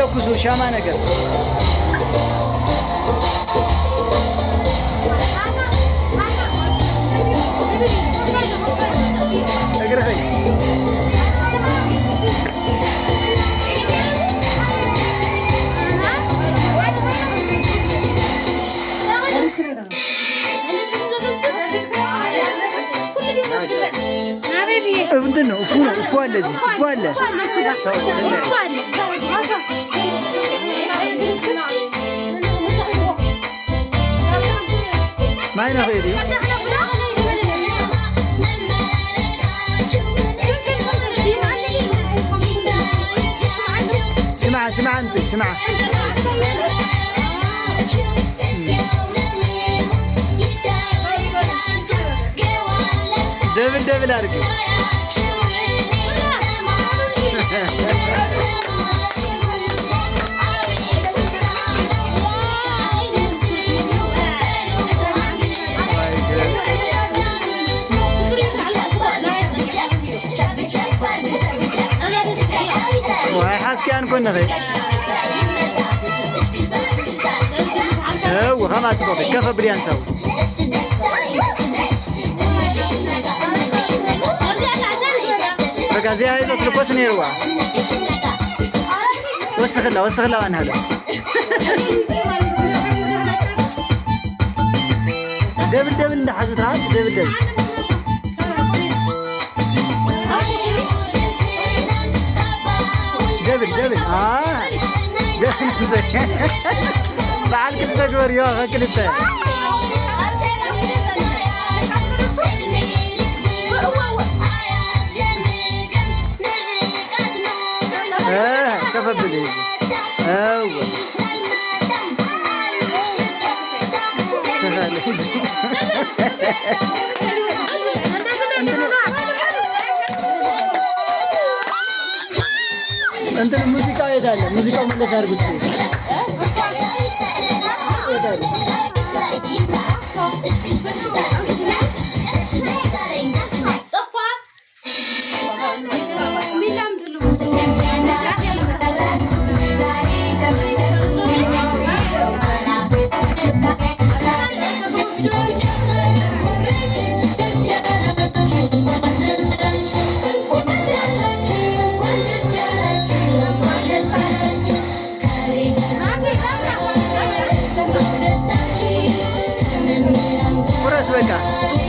ለኩሱ ሻማ ነገር ምንድን ነው? እፉ ነው። እፉ አለ እዚህ እፉ አለ። ማይ ነው ሄዲ ስማ አንቺ ስማ ደብል አድርግ حاسكي كنا غير هو خلاص بابي كفى بريان سو فكازي هاي تطلبوش نيروا وسخلا عن هذا دبل حاجة راس دبل دبل بعد كده جور يا غاكل انت تفضل اول انت الموسيقى ايه ده الموسيقى من اللي صار Pura sueca.